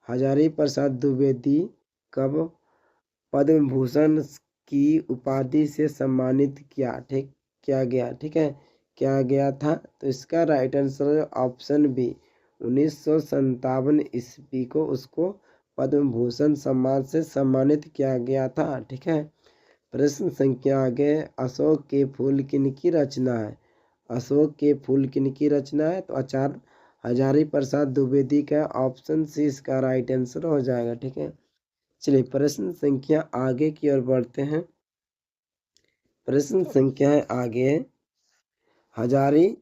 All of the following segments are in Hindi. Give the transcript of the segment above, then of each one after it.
हजारी प्रसाद द्विवेदी कब पद्म भूषण की उपाधि से सम्मानित किया गया, ठीक है, किया गया था? तो इसका राइट आंसर ऑप्शन बी 1957 ईस्वी को उसको पद्म भूषण सम्मान से सम्मानित किया गया था, ठीक है। प्रश्न संख्या आगे, अशोक के फूल किनकी रचना है? अशोक के फूल किनकी रचना है? तो आचार्य हजारी प्रसाद द्विवेदी का ऑप्शन सी इसका राइट आंसर हो जाएगा, ठीक है। चलिए प्रश्न संख्या आगे की ओर बढ़ते हैं। प्रश्न संख्या है आगे, हजारी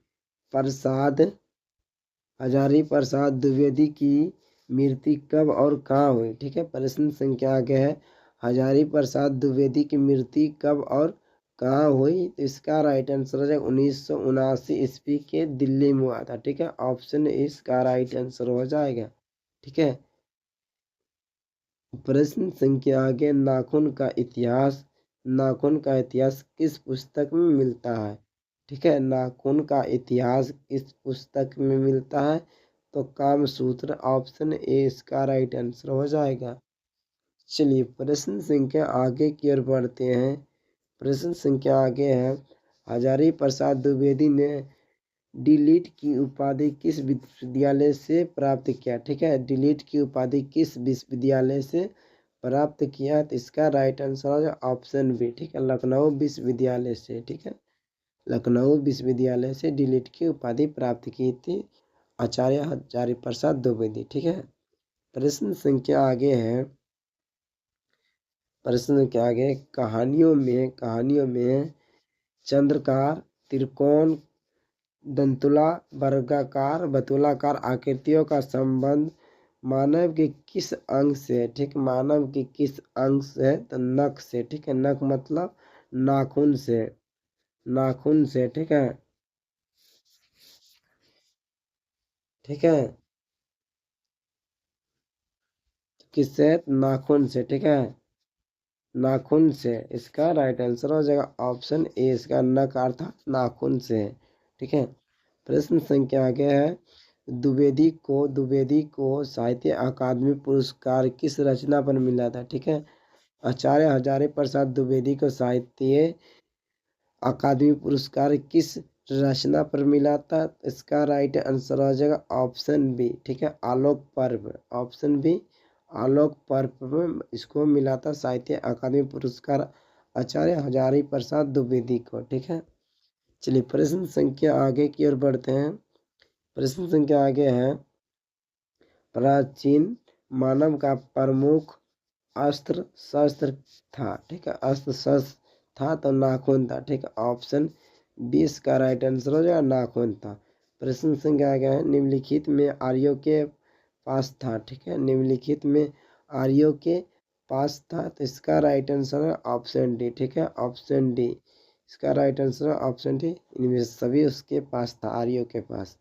प्रसाद द्विवेदी की मृत्यु कब और कहाँ हुई, ठीक है। प्रश्न संख्या आगे है, हजारी प्रसाद द्विवेदी की मृत्यु कब और कहाँ हुई? तो इसका राइट आंसर है 1979 ईस्वी के दिल्ली में हुआ था, ठीक है। ऑप्शन इसका राइट आंसर हो जाएगा, ठीक है। प्रश्न संख्या आगे, नाखून का इतिहास किस पुस्तक में मिलता है, ठीक है। नाखून का इतिहास किस पुस्तक में मिलता है? तो कामसूत्र, ऑप्शन ए इसका राइट आंसर हो जाएगा। चलिए प्रश्न संख्या आगे की ओर बढ़ते हैं। प्रश्न संख्या आगे है, हजारी प्रसाद द्विवेदी ने डिलीट की उपाधि किस विश्वविद्यालय से प्राप्त किया, ठीक है। डिलीट की उपाधि किस विश्वविद्यालय से प्राप्त किया? तो इसका राइट आंसर है ऑप्शन बी, ठीक है, लखनऊ विश्वविद्यालय से, ठीक है। लखनऊ विश्वविद्यालय से डिलीट की उपाधि प्राप्त की थी आचार्य हजारी प्रसाद द्विवेदी, ठीक है। प्रश्न संख्या आगे है, प्रश्न के आगे, कहानियों में चंद्रकार, त्रिकोण, दंतुला, वर्गाकार, बतुलाकार आकृतियों का संबंध मानव के किस अंग से, ठीक, मानव के किस अंग से? तो नख से, ठीक है। नख मतलब नाखून से, ठीक है, ठीक है। किससे? नाखून से, ठीक है, नाखून से। इसका राइट आंसर हो जाएगा ऑप्शन ए, इसका नख अर्थात नाखून से, ठीक है। प्रश्न संख्या आगे है, द्विवेदी को साहित्य अकादमी पुरस्कार किस रचना पर मिला था, ठीक है। आचार्य हजारी प्रसाद द्विवेदी को साहित्य अकादमी पुरस्कार किस रचना पर मिला था? इसका राइट आंसर हो जाएगा ऑप्शन बी, ठीक है, आलोक पर्व, ऑप्शन बी आलोक पर्व में इसको मिला था साहित्य अकादमी पुरस्कार आचार्य हजारी प्रसाद द्विवेदी को, ठीक है। चलिए प्रश्न संख्या आगे की ओर बढ़ते हैं। प्रश्न संख्या आगे है, प्राचीन मानव का प्रमुख अस्त्र शस्त्र था, ठीक है, अस्त्र शस्त्र था तो नाखून था, ठीक है। ऑप्शन 20 का राइट आंसर हो जाएगा नाखून था। प्रश्न संख्या आगे है, निम्नलिखित में आर्यों के पास था, ठीक है, निम्नलिखित में आर्यों के पास था तो इसका राइट आंसर है ऑप्शन डी, ठीक है, ऑप्शन डी इसका राइट आंसर है ऑप्शन डी, इनमें सभी उसके पास था, आर्यों के पास।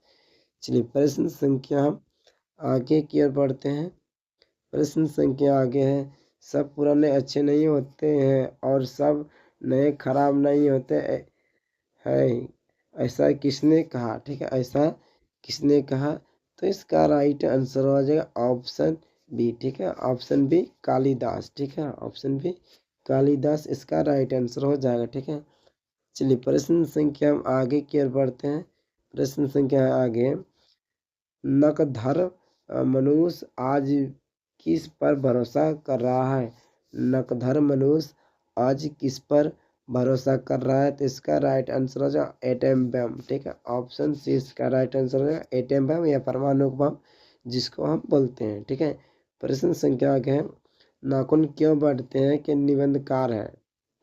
चलिए प्रश्न संख्या हम आगे की ओर बढ़ते हैं। प्रश्न संख्या आगे है, सब पुराने अच्छे नहीं होते हैं और सब नए खराब नहीं होते है, ऐसा किसने कहा, ठीक है, ऐसा किसने कहा? तो इसका राइट आंसर हो जाएगा ऑप्शन बी, ठीक है, ऑप्शन बी कालिदास, ठीक है, ऑप्शन बी कालिदास इसका राइट आंसर हो जाएगा, ठीक है। चलिए प्रश्न संख्या हम आगे की ओर बढ़ते हैं। प्रश्न संख्या आगे, नकधर मनुष्य आज किस पर भरोसा कर रहा है? नकधर मनुष्य आज किस पर भरोसा कर रहा है? तो इसका राइट आंसर हो जाएगा एटम बम, ठीक है, ऑप्शन सी इसका राइट आंसर हो जाएगा एटम बम या परमाणु बम जिसको हम बोलते हैं, ठीक है। प्रश्न संख्या आगे है, नाखून क्यों बढ़ते हैं कि निबंधकार है,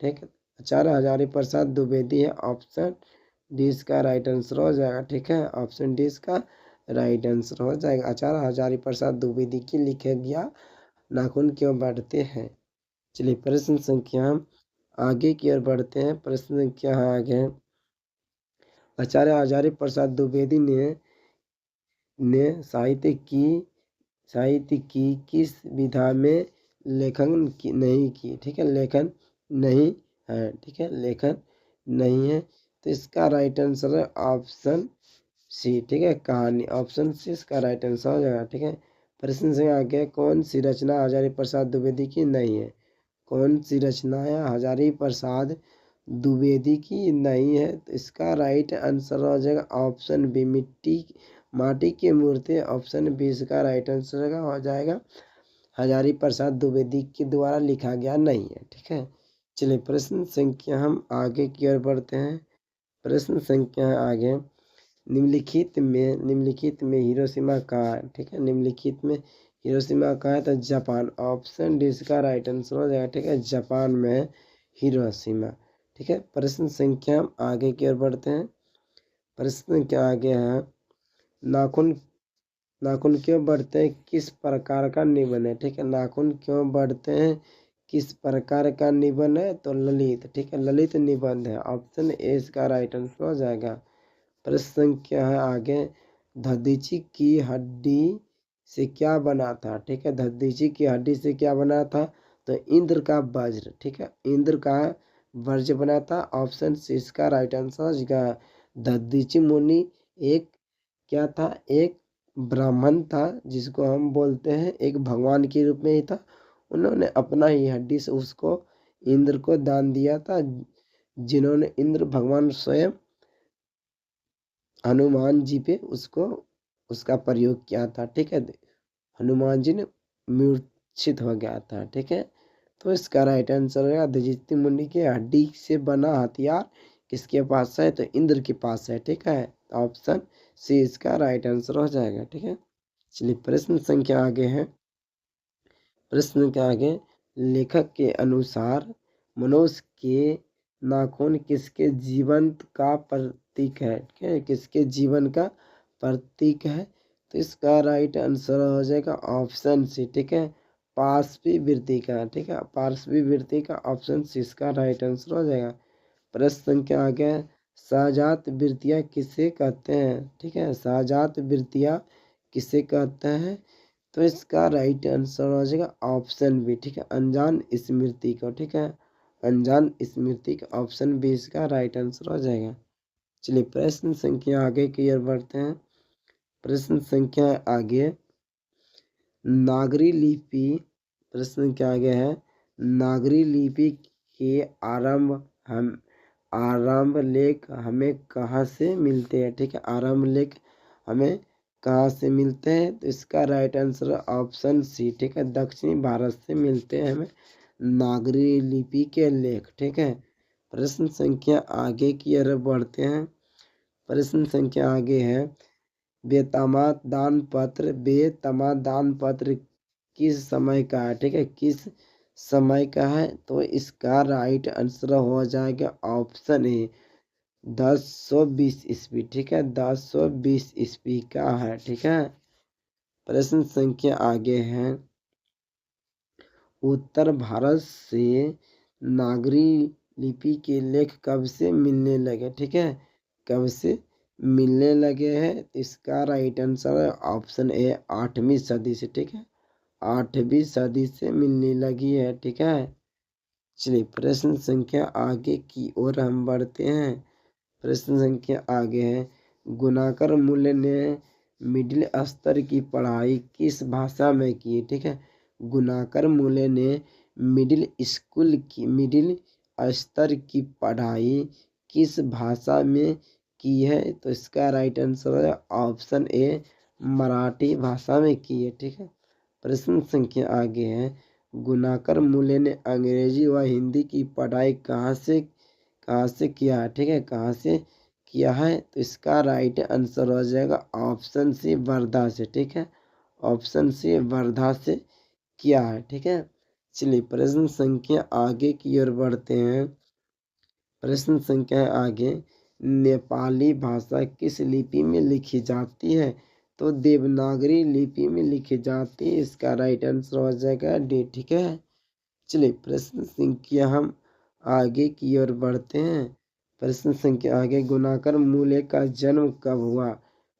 ठीक है, आचार्य हजारी प्रसाद द्विवेदी है, ऑप्शन डी इसका राइट आंसर हो जाएगा, ठीक है, ऑप्शन डी इसका राइट आंसर हो जाएगा। आचार्य हजारी प्रसाद द्विवेदी की लिखे गया नाखून क्यों बढ़ते हैं। चलिए प्रश्न संख्या हम आगे की ओर बढ़ते हैं। प्रश्न संख्या आगे, आचार्य हजारी प्रसाद द्विवेदी ने साहित्य की किस विधा में लेखन की नहीं की, ठीक है, लेखन नहीं है, ठीक है, लेखन नहीं है तो इसका राइट आंसर है ऑप्शन सी, ठीक है, कहानी, ऑप्शन सी इसका राइट आंसर हो जाएगा, ठीक है। प्रश्न से आगे, कौन सी रचना हजारी प्रसाद द्विवेदी की नहीं है? कौन सी रचना है हजारी प्रसाद द्विवेदी की नहीं है? तो इसका राइट आंसर हो जाएगा ऑप्शन बी, माटी की मूर्ति। ऑप्शन बी इसका राइट आंसर हो जाएगा, हजारी प्रसाद द्विवेदी के द्वारा लिखा गया नहीं है। ठीक है, चलिए प्रश्न संख्या हम आगे की ओर बढ़ते हैं। प्रश्न संख्या आगे, निम्नलिखित में हिरोशिमा कहाँ है? ठीक है, निम्नलिखित में हिरोशिमा कहाँ है? तो जापान। ऑप्शन डी इसका राइट आंसर हो जाएगा। ठीक है, जापान में है हिरोशिमा। ठीक है, प्रश्न संख्या हम आगे की ओर बढ़ते हैं। प्रश्न के आगे है, नाखून नाखून क्यों बढ़ते हैं, किस प्रकार का निबंध है? ठीक है, नाखून क्यों बढ़ते हैं, किस प्रकार का निबंध है? तो ललित। ठीक है, ललित निबंध है। ऑप्शन ए इसका राइट आंसर हो जाएगा। प्रश्न संख्या है आगे, दधीचि की हड्डी से क्या बना था? ठीक है, दधीचि की हड्डी से क्या बना था? तो इंद्र का वज्र। ठीक है, इंद्र का वज्र बना था। ऑप्शन सी इसका राइट आंसर हो जाएगा। दधीचि मुनि एक क्या था? एक ब्राह्मण था, जिसको हम बोलते हैं एक भगवान के रूप में ही था। उन्होंने अपना ही हड्डी से उसको इंद्र को दान दिया था, जिन्होंने इंद्र भगवान स्वयं हनुमान जी पे उसका प्रयोग किया था। ठीक है, हनुमान जी ने मूर्छित हो गया था। ठीक है, तो इसका राइट आंसर है दधीचि मुनि के हड्डी से बना हथियार किसके पास है? तो इंद्र के पास है। ठीक है, ऑप्शन सी इसका राइट आंसर हो जाएगा। ठीक है, चलिए प्रश्न संख्या आगे है। प्रश्न के आगे, लेखक के अनुसार मनुष्य के नाखून किसके जीवन का प्रतीक है? ठीक है, किसके जीवन का प्रतीक है? तो इसका राइट आंसर हो जाएगा ऑप्शन सी। ठीक है, पार्श्वी वृत्ति का। ठीक है, पार्श्वी वृत्ति का। ऑप्शन सी इसका राइट आंसर हो जाएगा। प्रश्न संख्या आगे, सहजात वृत्तियाँ किसे कहते हैं? ठीक है, सहजात वृत्तियाँ किसे कहते हैं? तो इसका राइट आंसर हो जाएगा ऑप्शन बी। ठीक है, अनजान स्मृति को। ठीक है, अनजान स्मृति का। ऑप्शन बी इसका राइट आंसर हो जाएगा। चलिए प्रश्न संख्या आगे की ओर बढ़ते हैं। प्रश्न संख्या आगे, नागरी लिपि। प्रश्न क्या आगे है, नागरी लिपि के आरंभ लेख हमें कहाँ से मिलते हैं? ठीक है, आरंभ लेख हमें कहाँ से मिलते हैं? तो इसका राइट आंसर ऑप्शन सी। ठीक है, दक्षिणी भारत से मिलते हैं हमें नागरी लिपि के लेख। ठीक है, प्रश्न संख्या आगे की ओर बढ़ते हैं। प्रश्न संख्या आगे है, बेतमा दान पत्र किस समय का है? ठीक है, किस समय का है? तो इसका राइट आंसर हो जाएगा ऑप्शन ए, 1020 ईस्वी। ठीक है, 1020 ईस्वी का है। ठीक है, प्रश्न संख्या आगे है, उत्तर भारत से नागरी लिपि के लेख कब से मिलने लगे? ठीक है, कब से मिलने लगे हैं? इसका राइट आंसर है ऑप्शन ए, 8वीं सदी से। ठीक है, 8वीं सदी से मिलने लगी है। ठीक है, चलिए प्रश्न संख्या आगे की ओर हम बढ़ते हैं। प्रश्न संख्या आगे है, गुणाकर मूल्य ने मिडिल स्तर की पढ़ाई किस भाषा में की? ठीक है, गुणाकर मूल्य ने मिडिल स्तर की पढ़ाई किस भाषा में की है? तो इसका राइट आंसर है ऑप्शन ए, मराठी भाषा में की है। ठीक है, प्रश्न संख्या आगे है, गुणाकर मूल्य ने अंग्रेजी व हिंदी की पढ़ाई कहाँ से किया है? ठीक है, कहाँ से किया है? तो इसका राइट आंसर हो जाएगा ऑप्शन सी, वर्धा से। ठीक है, ऑप्शन सी वर्धा से किया है। ठीक है, चलिए प्रश्न संख्या आगे की ओर बढ़ते हैं। प्रश्न संख्या आगे, नेपाली भाषा किस लिपि में लिखी जाती है? तो देवनागरी लिपि में लिखी जाती है। इसका राइट आंसर हो जाएगा डी। ठीक है, चलिए प्रश्न संख्या हम आगे की ओर बढ़ते हैं। प्रश्न संख्या आगे, गुणाकर मूल्य का जन्म कब हुआ?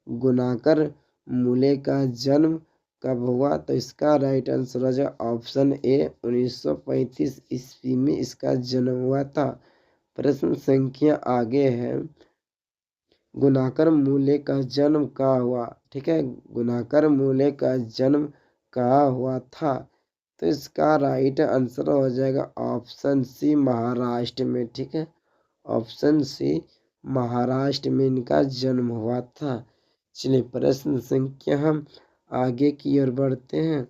गुणाकर मूल्य का जन्म कब हुआ? तो इसका राइट आंसर हो जाएगा ऑप्शन ए, 1935 ईस्वी में इसका जन्म हुआ था। प्रश्न संख्या आगे है, गुणाकर मूल्य का जन्म कहाँ हुआ? ठीक है, गुणाकर मूल्य का जन्म कहा हुआ था। तो इसका राइट आंसर हो जाएगा ऑप्शन सी, महाराष्ट्र में। ठीक है, ऑप्शन सी, महाराष्ट्र में इनका जन्म हुआ था। चलिए प्रश्न संख्या हम आगे की ओर बढ़ते हैं।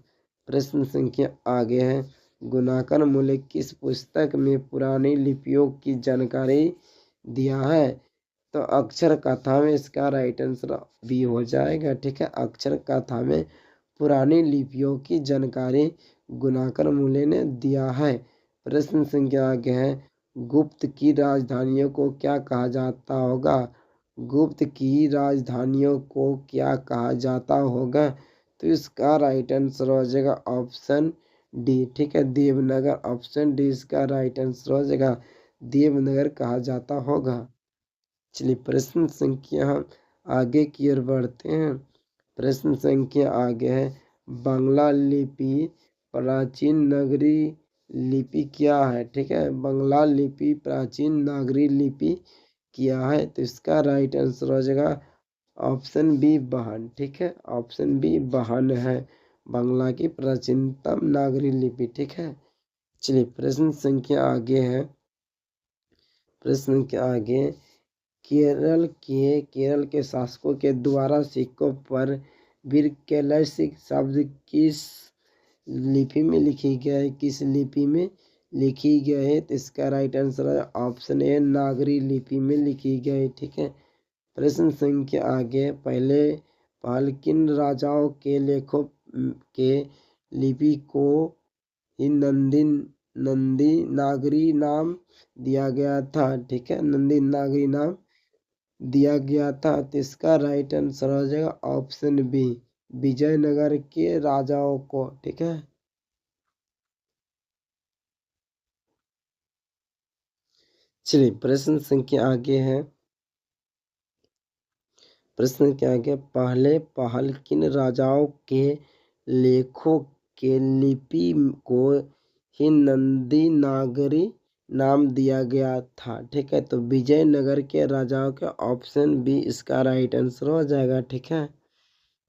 प्रश्न संख्या आगे है, गुणाकर मूल्य किस पुस्तक में पुरानी लिपियों की जानकारी दिया है? तो अक्षर कथा में इसका राइट आंसर बी हो जाएगा। ठीक है, अक्षर कथा में पुरानी लिपियों की जानकारी गुणाकर मूल्य ने दिया है। प्रश्न संख्या आगे है, गुप्त की राजधानियों को क्या कहा जाता होगा? गुप्त की राजधानियों को क्या कहा जाता होगा? तो इसका राइट आंसर हो जाएगा ऑप्शन डी। ठीक है, देवनगर। ऑप्शन डी इसका राइट आंसर हो जाएगा, देवनगर कहा जाता होगा। चलिए प्रश्न संख्या हम आगे की ओर बढ़ते हैं। प्रश्न संख्या आगे है, बांग्ला लिपि प्राचीन नगरी लिपि क्या है? ठीक है, बांग्ला लिपि प्राचीन नागरी लिपि क्या है? तो इसका राइट आंसर हो जाएगा ऑप्शन बी, वाहन। ठीक है, ऑप्शन बी वाहन है बांग्ला की प्राचीनतम नागरी लिपि। ठीक है, चलिए प्रश्न संख्या आगे है। प्रश्न के आगे, केरल के शासकों के द्वारा सिक्कों पर वीर कैलाश शब्द किस लिपि में लिखी गई है? किस लिपि में लिखी गई है? तो इसका राइट आंसर है ऑप्शन ए, नागरी लिपि में लिखी गई। ठीक है, प्रश्न संख्या आगे, पहले किन राजाओं के लेखों के लिपि को ही नंदी नागरी नाम दिया गया था? ठीक है, नंदी नागरी नाम दिया गया था। तो इसका राइट आंसर हो जाएगा ऑप्शन बी, विजयनगर के राजाओं को। ठीक है, चलिए प्रश्न संख्या आगे है। प्रश्न के आगे, पहल किन राजाओं के लेखों के लिपि को ही नंदी नागरी नाम दिया गया था? ठीक है, तो विजयनगर के राजाओं का ऑप्शन बी इसका राइट आंसर हो जाएगा। ठीक है,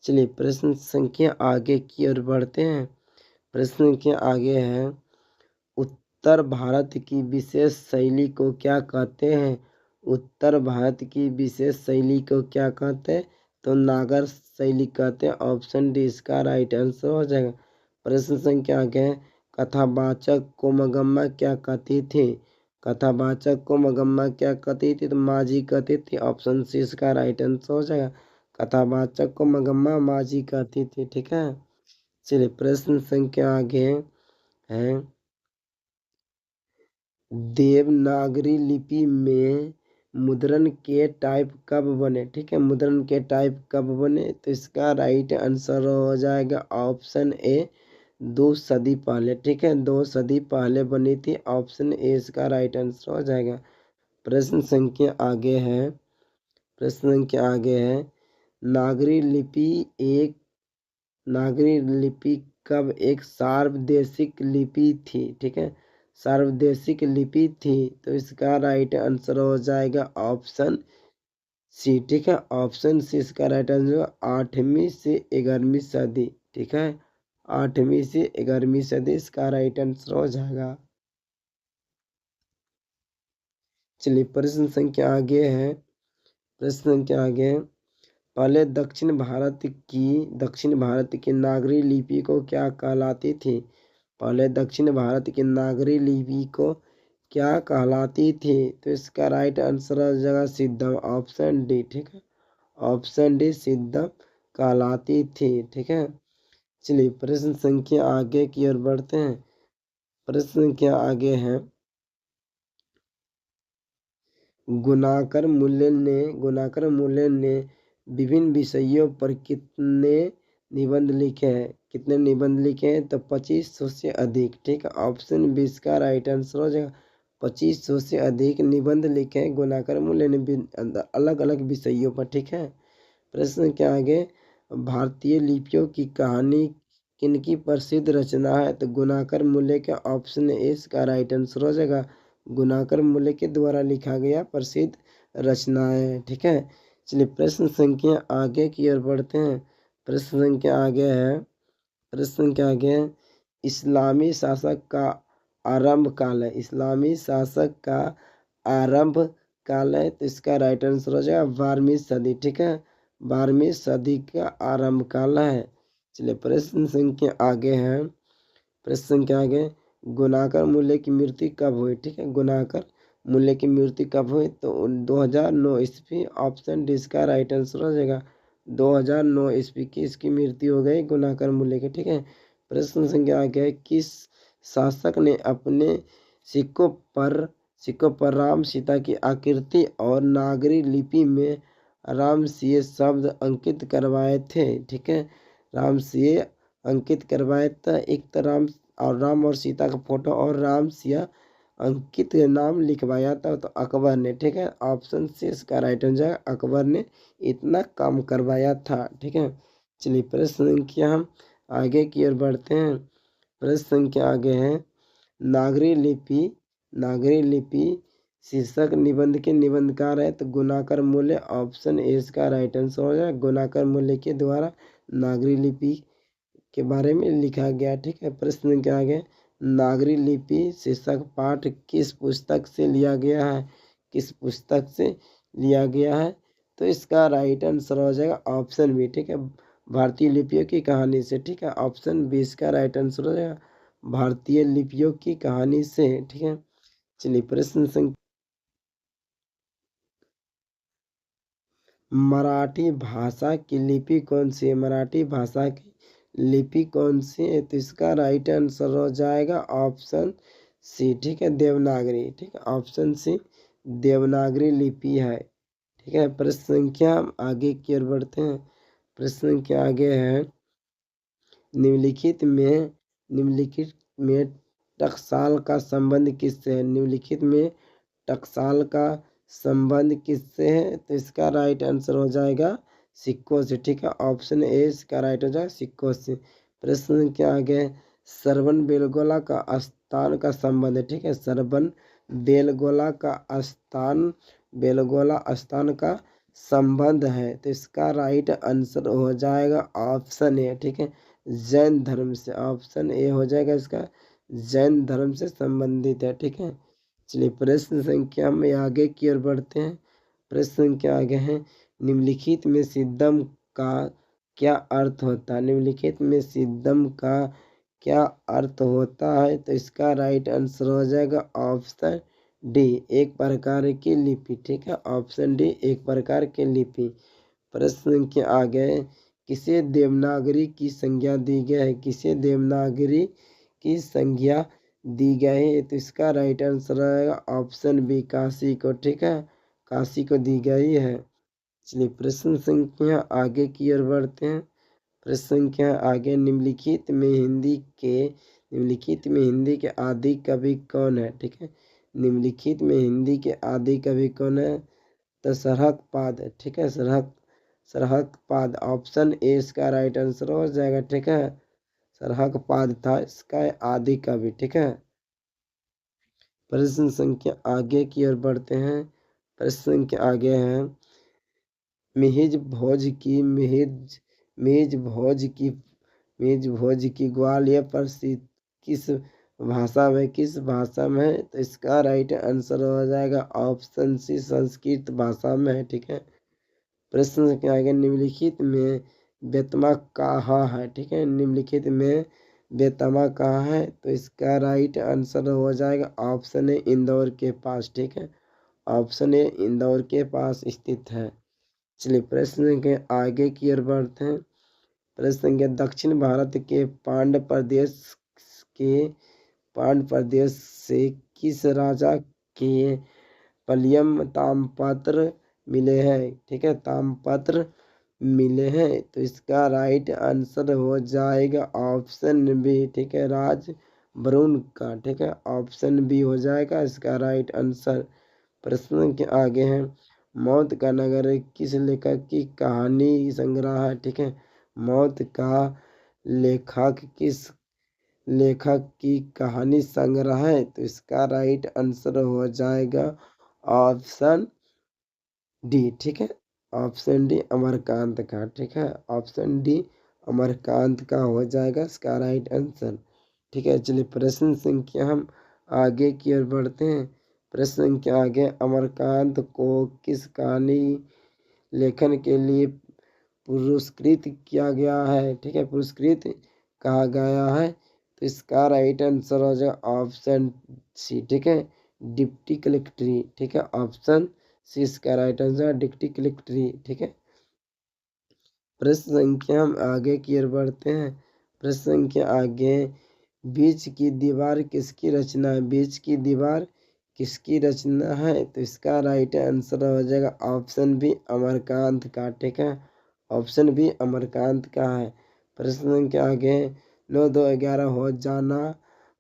चलिए प्रश्न संख्या आगे की ओर बढ़ते हैं। प्रश्न के आगे है, उत्तर भारत की विशेष शैली को क्या कहते हैं? उत्तर भारत की विशेष शैली को क्या कहते हैं? तो नागर शैली कहते हैं। ऑप्शन डी इसका राइट आंसर हो जाएगा। प्रश्न संख्या आगे है, कथावाचक को मगम्मा क्या कहती थी? कथावाचक को मगम्मा क्या कहती थी? तो माझी कहती थी। ऑप्शन सी इसका राइट आंसर हो जाएगा, कथावाचक को मगम्मा माझी कहती थी। ठीक है, चलिए प्रश्न संख्या आगे है, देवनागरी लिपि में मुद्रण के टाइप कब बने? ठीक है, मुद्रण के टाइप कब बने? तो इसका राइट आंसर हो जाएगा ऑप्शन ए, 2 सदी पहले। ठीक है, 2 सदी पहले बनी थी। ऑप्शन ए इसका राइट आंसर हो जाएगा। प्रश्न संख्या आगे है। प्रश्न संख्या आगे है, नागरी लिपि एक नागरी लिपि कब एक सार्वदेशिक लिपि थी? ठीक है, सार्वदेशिक लिपि थी। तो इसका राइट आंसर हो जाएगा ऑप्शन सी। ठीक है, ऑप्शन सी इसका राइट आंसर, 8वीं से 11वीं सदी। ठीक है, 8वीं से 11वीं सदी इसका राइट आंसर हो जाएगा। चलिए प्रश्न संख्या आगे है। प्रश्न संख्या आगे है, पहले दक्षिण भारत की नागरी लिपि को क्या कहलाती थी? पहले दक्षिण भारत की नागरी लिपि को क्या कहलाती थी? तो इसका राइट आंसर हो जाएगा सिद्धम। Option D. ठीक है, ऑप्शन डी सिद्धम कहलाती थी। ठीक है, चलिए प्रश्न संख्या आगे की ओर बढ़ते हैं। प्रश्न संख्या आगे है, गुणाकर मूल्य ने विभिन्न विषयों पर कितने निबंध लिखे हैं? कितने निबंध लिखे हैं? तो 2500 से अधिक। ठीक है, ऑप्शन बी इसका राइट आंसर हो जाएगा, 2500 से अधिक निबंध लिखे हैं गुणाकर मूल्य ने अलग अलग विषयों पर। ठीक है, प्रश्न के आगे, भारतीय लिपियों की कहानी किनकी प्रसिद्ध रचना है? तो गुणाकर मूल्य के ऑप्शन ए इसका राइट आंसर हो जाएगा, गुणाकर मूल्य के द्वारा लिखा गया प्रसिद्ध रचनाएं। ठीक है, चलिए प्रश्न संख्या आगे की ओर बढ़ते हैं। प्रश्न संख्या आगे है, प्रश्न के आगे है इस्लामी शासक का आरंभ काल है। इस्लामी शासक का आरंभ काल है तो इसका राइट आंसर हो जाएगा 12वीं सदी। ठीक है, 12वीं सदी का आरंभ काल है। चलिए प्रश्न संख्या आगे है। प्रश्न के आगे गुणाकर मूल्य की मृत्यु कब हुई? ठीक है, गुणाकर मूल्य की मृत्यु कब हुई? तो 2009 ईस्वी। ऑप्शन डी इसका राइट आंसर हो जाएगा 2009 ईस्वी की इसकी मृत्यु हो गई गुणाकर मूल्य की। ठीक है, प्रश्न संख्या आगे है किस शासक ने अपने सिक्कों पर राम सीता की आकृति और नागरी लिपि में राम सिया शब्द अंकित करवाए थे? ठीक है, राम सिया अंकित करवाए था। एक तो राम और सीता का फोटो और राम सिया अंकित नाम लिखवाया था तो अकबर ने। ठीक है, ऑप्शन सी इसका राइट हो जाएगा, अकबर ने इतना काम करवाया था। ठीक है, चलिए प्रश्न संख्या हम आगे की ओर बढ़ते हैं। प्रश्न संख्या आगे है नागरी लिपि शीर्षक निबंध के निबंधकार है तो गुणाकर मूल्य। ऑप्शन ए इसका राइट आंसर हो जाएगा, गुणाकर मूल्य के द्वारा नागरी लिपि के बारे में लिखा गया। ठीक है, प्रश्न के आगे नागरी लिपि शीर्षक पाठ किस पुस्तक से लिया गया है? किस पुस्तक से लिया गया है? तो इसका राइट आंसर हो जाएगा ऑप्शन बी। ठीक है, भारतीय लिपियों की कहानी से। ठीक है, ऑप्शन बी इसका राइट आंसर हो जाएगा भारतीय लिपियों की कहानी से। ठीक है, चलिए प्रश्न संख्या मराठी भाषा की लिपि कौन सी है? मराठी भाषा की लिपि कौन सी है? तो इसका राइट आंसर हो जाएगा ऑप्शन सी। ठीक है, देवनागरी। ठीक है, ऑप्शन सी देवनागरी लिपि है। ठीक है, प्रश्न संख्या हम आगे की ओर बढ़ते हैं। प्रश्न संख्या आगे है निम्नलिखित में टकसाल का संबंध किससे है? निम्नलिखित में टकसाल का संबंध किससे है? तो इसका राइट आंसर हो जाएगा सिक्कों से। ठीक है, ऑप्शन ए इसका राइट हो जाएगा सिक्कों से। प्रश्न क्या आगे सरबन बेलगोला का स्थान का संबंध है? ठीक है, सरबन बेलगोला स्थान का संबंध है तो इसका राइट आंसर हो जाएगा ऑप्शन ए। ठीक है, जैन धर्म से। ऑप्शन ए हो जाएगा इसका जैन धर्म से संबंधित है। ठीक है, चलिए प्रश्न संख्या में आगे की ओर बढ़ते हैं। प्रश्न संख्या आगे है निम्नलिखित में सिद्धम का क्या अर्थ होता है? निम्नलिखित में सिद्धम का क्या अर्थ होता है? तो इसका राइट आंसर हो जाएगा ऑप्शन डी एक प्रकार की लिपि। ठीक है, ऑप्शन डी एक प्रकार की लिपि। प्रश्न संख्या आगे किसे देवनागरी की संज्ञा दी गई है? किसे देवनागरी की संज्ञा दी गई है? तो इसका राइट आंसर रहेगा ऑप्शन बी काशी को। ठीक है, काशी को दी गई है। चलिए प्रश्न संख्या आगे की ओर बढ़ते हैं। प्रश्न संख्या आगे निम्नलिखित में हिंदी के आदि कवि कौन है? ठीक है, निम्नलिखित में हिंदी के आदि कवि कौन है? तो सरहकपाद। ठीक है, सरहकपाद। ऑप्शन ए इसका राइट आंसर हो जाएगा। ठीक है, सरहकपाद था इसका आदि कवि। ठीक है, प्रश्न संख्या आगे की ओर बढ़ते हैं। प्रश्न संख्या आगे है मिहिज भोज की ग्वालियर प्रसिद्ध किस भाषा में है? तो इसका राइट आंसर हो जाएगा ऑप्शन सी संस्कृत भाषा में है। ठीक है, प्रश्न के आगे निम्नलिखित में बेतमा कहाँ है? ठीक है, निम्नलिखित में बेतमा कहाँ है? तो इसका राइट आंसर हो जाएगा ऑप्शन ए इंदौर के पास। ठीक है, ऑप्शन ए इंदौर के पास स्थित है। चलिए प्रश्न के आगे की ओर बढ़ते हैं। प्रश्न के दक्षिण भारत के पांड्य प्रदेश से किस राजा के पलियम ताम्रपत्र मिले हैं? ठीक है, ताम्रपत्र मिले हैं तो इसका राइट आंसर हो जाएगा ऑप्शन बी। ठीक है, राज वरुण का। ठीक है, ऑप्शन बी हो जाएगा इसका राइट आंसर। प्रश्न के आगे है मौत का नगर किस लेखक की कहानी संग्रह है? ठीक है, मौत का लेखक किस लेखक की कहानी संग्रह है? तो इसका राइट आंसर हो जाएगा ऑप्शन डी। ठीक है, ऑप्शन डी अमरकांत का। ठीक है, ऑप्शन डी अमरकांत का हो जाएगा इसका राइट आंसर। ठीक है, चलिए प्रश्न संख्या हम आगे की ओर बढ़ते हैं। प्रश्न संख्या आगे, अमरकांत को किस कहानी लेखन के लिए पुरस्कृत किया गया है? ठीक है, पुरस्कृत कहा गया है, तो इसका राइट आंसर हो जाएगा ऑप्शन सी। ठीक है, डिप्टी कलेक्ट्री। ठीक है, ऑप्शन सी इसका राइट आंसर, डिप्टी कलेक्ट्री। ठीक है, प्रश्न संख्या हम आगे की ओर बढ़ते हैं। प्रश्न संख्या आगे, बीच की दीवार किसकी रचना है? बीच की दीवार किसकी रचना है? तो इसका राइट आंसर हो जाएगा ऑप्शन बी, अमरकांत का। ठीक है, ऑप्शन बी अमरकांत का है। प्रश्न संख्या आगे, 9 2 11 हो जाना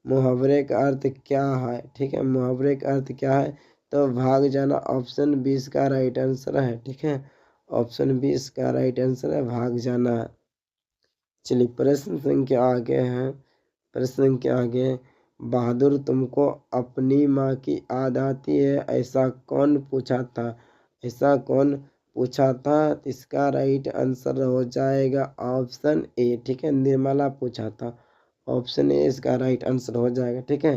मुहावरे का अर्थ क्या है? ठीक है, मुहावरे का अर्थ क्या है? तो भाग जाना, ऑप्शन बी इसका राइट आंसर है। ठीक है, ऑप्शन बी इसका राइट आंसर है, भाग जाना। चलिए प्रश्न संख्या आगे है। प्रश्न संख्या आगे, बहादुर तुमको अपनी माँ की याद आती है, ऐसा कौन पूछा था? ऐसा कौन पूछा था? इसका राइट आंसर हो जाएगा ऑप्शन ए। ठीक है, निर्मला पूछा था, ऑप्शन ए इसका राइट आंसर हो जाएगा। ठीक है,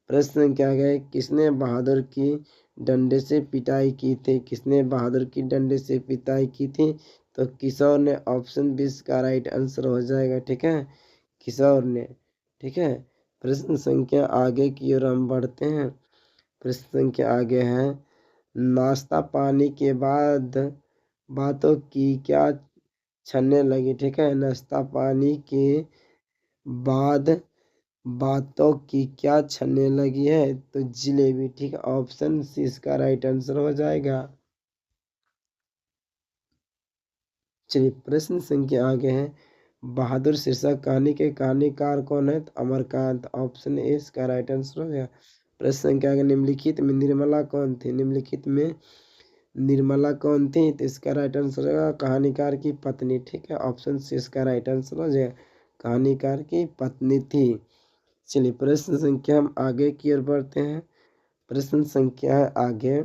प्रश्न क्या गए, किसने बहादुर की डंडे से पिटाई की थी? किसने बहादुर की डंडे से पिटाई की थी? तो किशोर ने, ऑप्शन बी का राइट आंसर हो जाएगा। ठीक है, किशोर ने। ठीक है, प्रश्न संख्या आगे की ओर हम बढ़ते हैं। प्रश्न संख्या आगे है, नाश्ता पानी के बाद बातों की क्या छनने लगी? ठीक है, नाश्ता पानी के बाद बातों की क्या छनने लगी है? तो जिलेबी। ठीक है, ऑप्शन सी इसका राइट आंसर हो जाएगा। चलिए प्रश्न संख्या आगे है, बहादुर शीर्षक कहानी के कहानीकार कौन है? तो अमरकांत, ऑप्शन ए इसका राइट आंसर हो गया। प्रश्न संख्या आगे, निम्नलिखित में निर्मला कौन थी? निम्नलिखित में निर्मला कौन थी? तो इसका राइट आंसर होगा कहानीकार की पत्नी। ठीक है, ऑप्शन सी इसका राइट आंसर हो जाएगा, कहानीकार की पत्नी थी। चलिए प्रश्न संख्या हम आगे की ओर बढ़ते हैं। प्रश्न संख्या है आगे,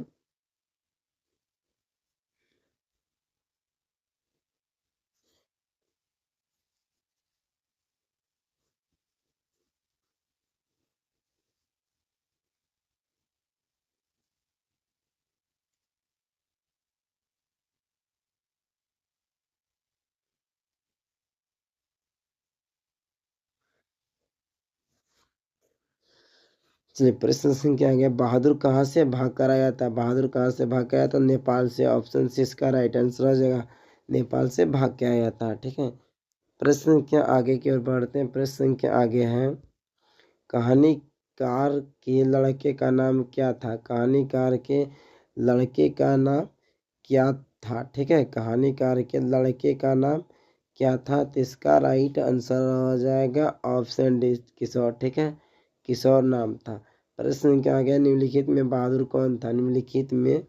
चलिए प्रश्न संख्या आ गया, बहादुर कहाँ से भाग कर आया था? बहादुर कहाँ से भाग कर आया था? नेपाल से, ऑप्शन सी इसका राइट आंसर हो जाएगा, नेपाल से भाग के आया था। ठीक है, प्रश्न संख्या आगे की ओर बढ़ते हैं। प्रश्न संख्या आगे है, कहानीकार के लड़के का नाम क्या था? कहानीकार के लड़के का नाम क्या था? ठीक है, कहानीकार के लड़के का नाम क्या था? तो इसका राइट आंसर हो जाएगा ऑप्शन डी, किशोर। ठीक है, किशोर नाम था। प्रश्न क्या आ गया, निम्नलिखित में बहादुर कौन था? निम्नलिखित में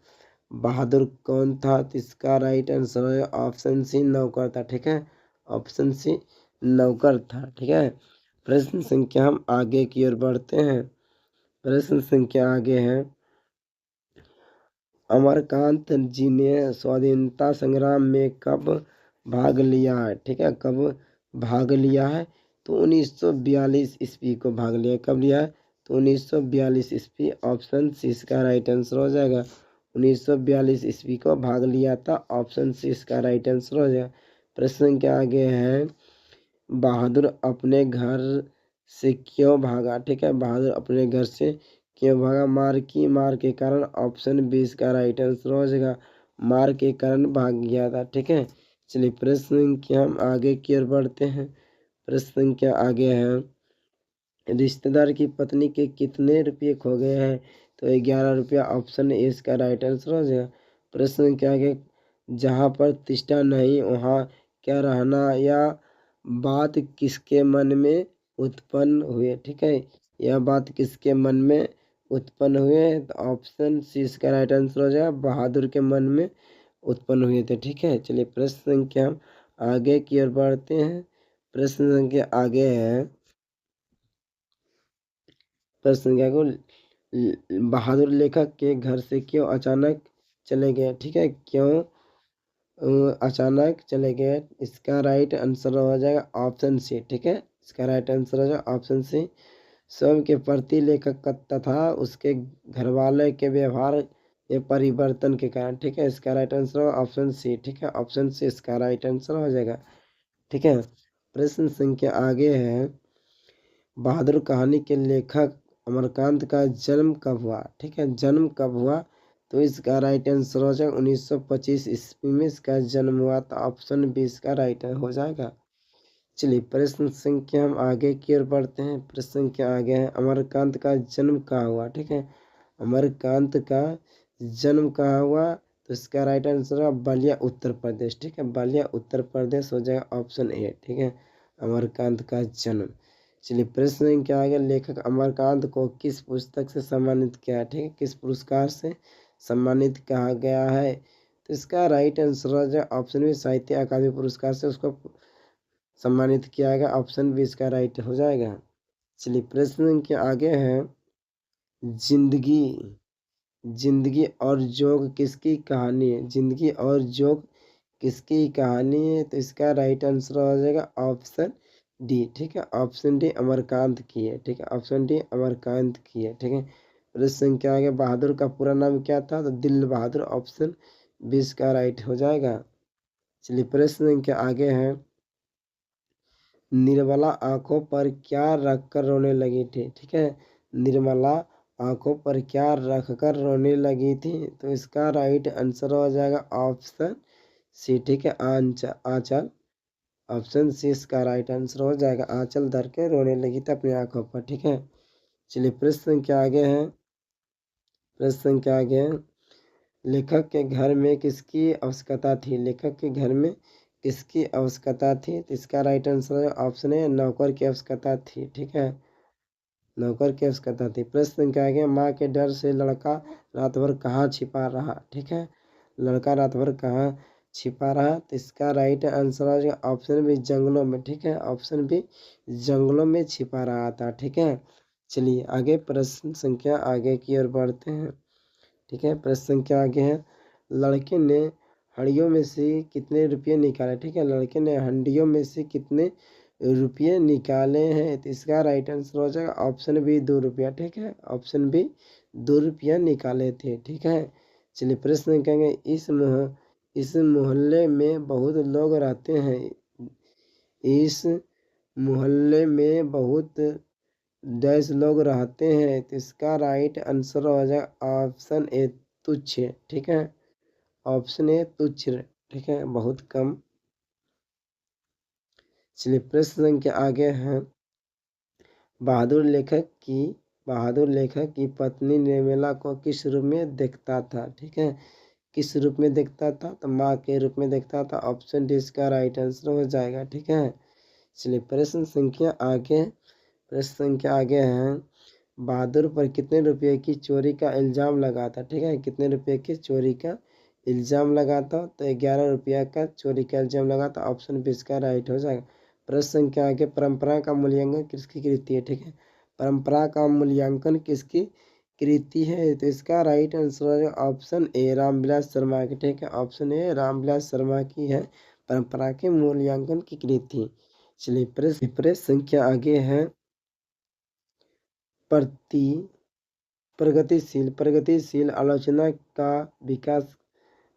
बहादुर कौन था? तो इसका राइट आंसर है ऑप्शन सी, नौकर था। ठीक है, ऑप्शन सी नौकर था। ठीक है, प्रश्न संख्या हम आगे की ओर बढ़ते हैं। प्रश्न संख्या आगे है, अमरकांत जी ने स्वाधीनता संग्राम में कब भाग लिया है? ठीक है, कब भाग लिया है? तो 1942 ईस्वी को भाग लिया। कब लिया है? तो 1942 ईस्वी, ऑप्शन सी इसका राइट आंसर हो जाएगा, 1942 ईस्वी को भाग लिया था, ऑप्शन सी इसका राइट आंसर हो जाएगा। प्रश्न के आगे है, बहादुर अपने घर से क्यों भागा? ठीक है, बहादुर अपने घर से क्यों भागा? मार के कारण, ऑप्शन बी इसका राइट आंसर हो जाएगा, मार के कारण भाग गया था। ठीक है, चलिए प्रश्न के हम आगे की ओर बढ़ते हैं। प्रश्न के आगे है, रिश्तेदार की पत्नी के कितने रुपये खो गए हैं? तो 11 रुपया, ऑप्शन ए इसका राइट आंसर हो जाएगा। प्रश्न के आगे, जहाँ पर तिष्ठा नहीं वहाँ क्या रहना, या बात किसके मन में उत्पन्न हुए? ठीक है, यह बात किसके मन में उत्पन्न हुए? तो ऑप्शन सी इसका राइट आंसर हो जाएगा, बहादुर के मन में उत्पन्न हुए थे। ठीक है, चलिए प्रश्न संख्या हम आगे की ओर बढ़ते हैं। प्रश्न संख्या आगे है, प्रश्न संख्या को, बहादुर लेखक के घर से क्यों अचानक चले गए? ठीक है, क्यों अचानक चले गए। इसका राइट आंसर हो जाएगा ऑप्शन सी। ठीक है, इसका राइट आंसर हो जाएगा ऑप्शन सी। स्वयं के प्रति लेखक तथा उसके घर वाले के व्यवहार में परिवर्तन के कारण। ठीक है, इसका राइट आंसर हो ऑप्शन सी। ठीक है, ऑप्शन सी इसका राइट आंसर हो जाएगा। ठीक है, प्रश्न संख्या आगे है, बहादुर कहानी के लेखक अमरकांत का जन्म कब हुआ। ठीक है, जन्म कब हुआ, तो इसका राइट आंसर हो जाएगा 1925 ईस्वी में इसका जन्म हुआ। तो ऑप्शन बी इसका राइट हो जाएगा। चलिए प्रश्न संख्या हम आगे की ओर बढ़ते हैं। प्रश्न संख्या आगे है, अमरकांत का जन्म कहाँ हुआ। ठीक है, अमरकांत का जन्म कहाँ हुआ, तो इसका राइट आंसर है बलिया उत्तर प्रदेश। ठीक है, बलिया उत्तर प्रदेश हो जाएगा ऑप्शन ए। ठीक है, अमरकांत का जन्म। चलिए प्रश्न संख्या आगे, लेखक अमरकांत को किस पुस्तक से सम्मानित किया है। ठीक है, किस पुरस्कार से सम्मानित कहा गया है, तो इसका राइट आंसर हो जाएगा ऑप्शन बी, साहित्य अकादमी पुरस्कार से उसको सम्मानित किया गया। ऑप्शन बी इसका राइट हो जाएगा। चलिए प्रश्न के आगे है, जिंदगी जिंदगी और जोग किसकी कहानी है। जिंदगी और जोग किसकी कहानी है, तो इसका राइट आंसर हो जाएगा ऑप्शन डी। ठीक है, ऑप्शन डी अमरकांत की है। ठीक है, ऑप्शन डी अमरकांत की है। ठीक है, प्रश्न के आगे, बहादुर का पूरा नाम क्या था, तो दिल बहादुर। ऑप्शन बी इसका राइट हो जाएगा। चलिए प्रश्न के आगे है, निर्मला आंखों पर क्या रखकर रोने लगी थी। ठीक है, निर्मला आंखों पर क्या रखकर रोने लगी थी, तो इसका राइट आंसर हो जाएगा ऑप्शन सी। ठीक है, आंचल। ऑप्शन सी इसका राइट आंसर हो जाएगा, आंचल धर के रोने लगी थी अपनी आंखों पर। ठीक है, चलिए प्रश्न क्या आगे है। प्रश्न क्या आगे है, लेखक के घर में किसकी आवश्यकता थी। लेखक के घर में किसकी आवश्यकता थी, तो इसका राइट आंसर है ऑप्शन है नौकर की आवश्यकता थी। ठीक है, नौकर की आवश्यकता थी। प्रश्न क्या है, माँ के डर से लड़का रात भर कहाँ छिपा रहा। ठीक है, लड़का रात भर कहाँ छिपा रहा, तो इसका राइट आंसर है ऑप्शन बी, जंगलों में। ठीक है, ऑप्शन बी जंगलों में छिपा रहा था। ठीक है, चलिए आगे प्रश्न संख्या आगे की ओर बढ़ते हैं। ठीक है, प्रश्न संख्या आगे है, लड़के ने हंडियों में से कितने रुपये निकाले। ठीक है, लड़के ने हंडियों में से कितने रुपये निकाले हैं, तो इसका राइट आंसर हो जाएगा ऑप्शन बी 2 रुपया। ठीक है, ऑप्शन बी 2 रुपया निकाले थे। ठीक है, चलिए प्रश्न कहेंगे, इस मोहल्ले में बहुत लोग रहते हैं। इस मोहल्ले में बहुत डैश लोग रहते हैं, तो इसका राइट आंसर हो जाएगा ऑप्शन ए, तुच्छ। ठीक है, ऑप्शन ए तुच्छ। ठीक है, बहुत कम। चलिए प्रश्न संख्या आगे है, बहादुर लेखक की पत्नी निर्मला को किस रूप में देखता था। ठीक है, किस रूप में देखता था, तो माँ के रूप में देखता था। ऑप्शन डी इसका राइट आंसर हो जाएगा। ठीक है, चलिए प्रश्न संख्या आगे है, बहादुर पर कितने रुपए की चोरी का इल्ज़ाम लगा था। ठीक है, कितने रुपए की चोरी का इल्ज़ाम लगा था, तो 11 रुपया का चोरी का इल्ज़ाम लगा था। ऑप्शन बी इसका राइट हो जाएगा। प्रश्न संख्या आगे, परंपरा का मूल्यांकन किसकी कृति है। ठीक है, परंपरा का मूल्यांकन किसकी कृति है, तो इसका राइट आंसर है ऑप्शन ए, रामविलास शर्मा की। ठीक है, ऑप्शन ए रामविलास शर्मा की है परंपरा के मूल्यांकन की कृति। चलिए प्रश्न संख्या आगे है, प्रति प्रगतिशील आलोचना का विकास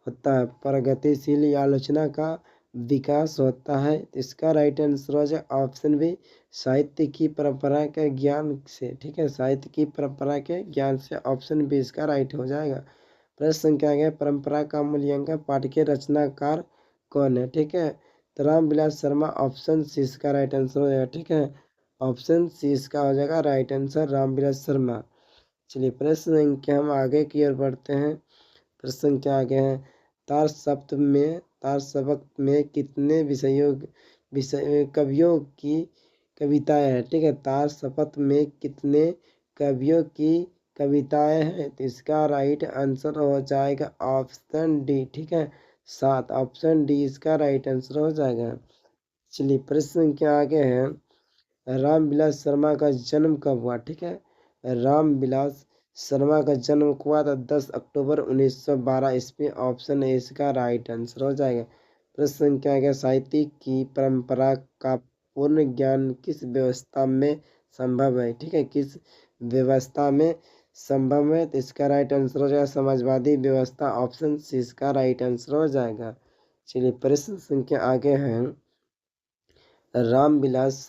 होता है। प्रगतिशील आलोचना का विकास होता है, तो इसका राइट आंसर हो जाए ऑप्शन बी, साहित्य की परंपरा के ज्ञान से। ठीक है, साहित्य की परंपरा के ज्ञान से। ऑप्शन बी इसका राइट हो जाएगा। प्रश्न संख्या है, परंपरा का मूल्यांकन पाठ के रचनाकार कौन है। ठीक है, तो रामविलास शर्मा। ऑप्शन सी इसका राइट आंसर हो जाएगा। ठीक है, ऑप्शन सी इसका हो जाएगा राइट आंसर, रामविलास शर्मा। चलिए प्रश्न संख्या हम आगे की ओर बढ़ते हैं। प्रश्न क्या आगे हैं, तार सप्त में कितने कवियों की कविताएं हैं। ठीक है, तार सप्त में कितने कवियों की कविताएं हैं, तो इसका राइट आंसर हो जाएगा ऑप्शन डी। ठीक है, 7। ऑप्शन डी इसका राइट आंसर हो जाएगा। चलिए प्रश्न क्या आगे है, रामविलास शर्मा का जन्म कब हुआ। ठीक है, रामविलास शर्मा का जन्म हुआ था 10 अक्टूबर 1912 ईस्वी। ऑप्शन ए इसका राइट आंसर हो जाएगा। प्रश्न संख्या क्या, साहित्य की परंपरा का पूर्ण ज्ञान किस व्यवस्था में संभव है? ठीक है, किस व्यवस्था में संभव है? तो इसका राइट आंसर हो जाएगा समाजवादी व्यवस्था। ऑप्शन सी इसका राइट आंसर हो जाएगा। चलिए प्रश्न संख्या आगे है। रामविलास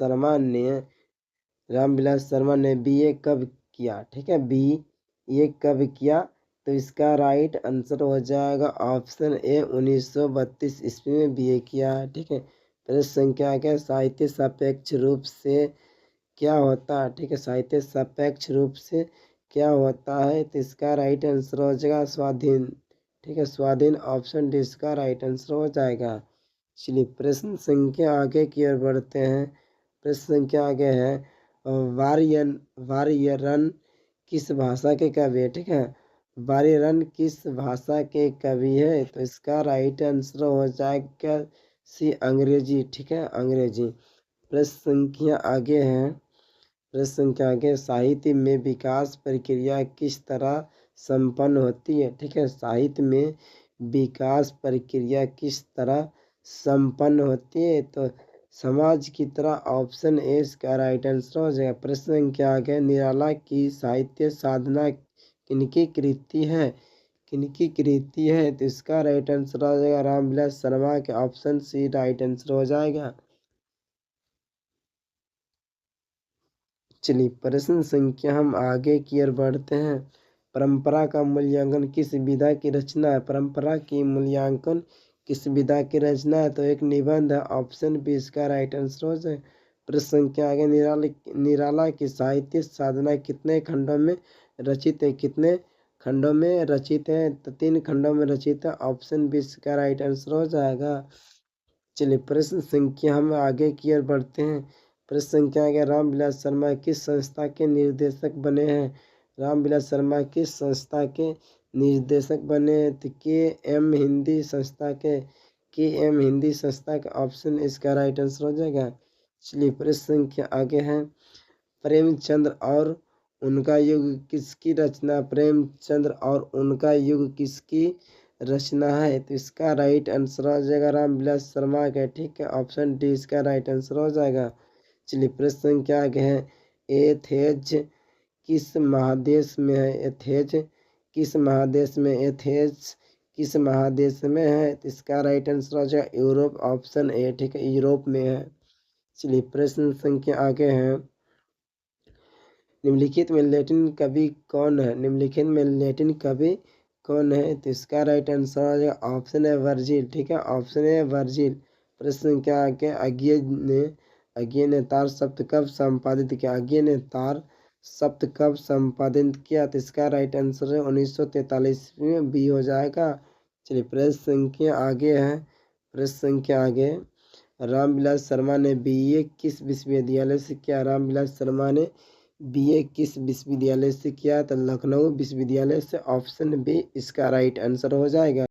शर्मा ने बीए कब किया? ठीक है, बीए कब किया? तो इसका राइट आंसर हो जाएगा ऑप्शन ए 1932 ईस्वी में बीए किया। ठीक है, प्रश्न संख्या क्या, साहित्य सापेक्ष रूप से क्या होता है? ठीक है, साहित्य सापेक्ष रूप से क्या होता है? तो इसका राइट आंसर हो जाएगा स्वाधीन। ठीक है, स्वाधीन। ऑप्शन डी इसका राइट आंसर हो जाएगा। चलिए प्रश्न संख्या आगे की ओर बढ़ते हैं। प्रश्न संख्या आगे है, वारियरन किस भाषा के कवि है? ठीक है, वारियरन किस भाषा के कवि है? तो इसका राइट आंसर हो जाएगा सी अंग्रेजी। ठीक है, अंग्रेजी। प्रश्न संख्या आगे है। प्रश्न संख्या आगे, साहित्य में विकास प्रक्रिया किस तरह संपन्न होती है? ठीक है, साहित्य में विकास प्रक्रिया किस तरह संपन्न होती है? तो समाज की तरह। ऑप्शन ए इसका राइट आंसर हो जाएगा। प्रश्न संख्या आगे, निराला की साहित्य साधना किनकी कृति है? किनकी कृति है? तो इसका राइट आंसर हो जाएगा रामविलास शर्मा के। ऑप्शन सी राइट आंसर हो जाएगा। चलिए प्रश्न संख्या हम आगे की ओर बढ़ते हैं। परंपरा का मूल्यांकन किस विधा की रचना है? परंपरा की मूल्यांकन किस विधा की रचना है? तो एक निबंध है। ऑप्शन बी इसका राइट आंसर हो जाए। प्रश्न संख्या आगे, निराला की साहित्य साधना कितने खंडों में रचित है? कितने खंडों में रचित है? तो 3 खंडों में रचित है। ऑप्शन बी इसका राइट आंसर हो जाएगा। चलिए प्रश्न संख्या हम आगे की ओर बढ़ते हैं। प्रश्न संख्या आगे, रामविलास शर्मा किस संस्था के निर्देशक बने हैं? रामविलास शर्मा किस संस्था के निर्देशक बने हैं? तो के एम हिंदी संस्था का। ऑप्शन इसका राइट आंसर हो जाएगा। चलिए प्रश्न संख्या आगे है, प्रेमचंद्र और उनका युग किसकी रचना? प्रेमचंद्र और उनका युग किसकी रचना है? तो इसका राइट आंसर हो जाएगा रामविलास शर्मा का। ठीक है, ऑप्शन डी इसका राइट आंसर हो जाएगा। चलिए प्रश्न संख्या आगे है, एथेज किस महादेश में है? एथेज किस महादेश में? एथेज किस महादेश में है? तो इसका राइट आंसर हो जाएगा यूरोप। Option A. ठीक है, यूरोप में है। चलिए प्रश्न संख्या आगे है, निम्नलिखित में लैटिन कवि कौन है? निम्नलिखित में लैटिन कवि कौन है? तो इसका राइट आंसर हो जाएगा ऑप्शन है वर्जिल। ठीक है, ऑप्शन है वर्जिल। प्रश्न क्या आगे, अज्ञे ने तार सप्त कब संपादित किया? अज्ञे ने तार सप्त कब संपादित किया? तो इसका राइट आंसर है 1943 में बी हो जाएगा। चलिए प्रश्न संख्या आगे है। प्रश्न संख्या आगे, रामविलास शर्मा ने बीए किस विश्वविद्यालय से किया? रामविलास शर्मा ने बीए किस विश्वविद्यालय से किया? तो लखनऊ विश्वविद्यालय से। ऑप्शन बी इसका राइट आंसर हो जाएगा।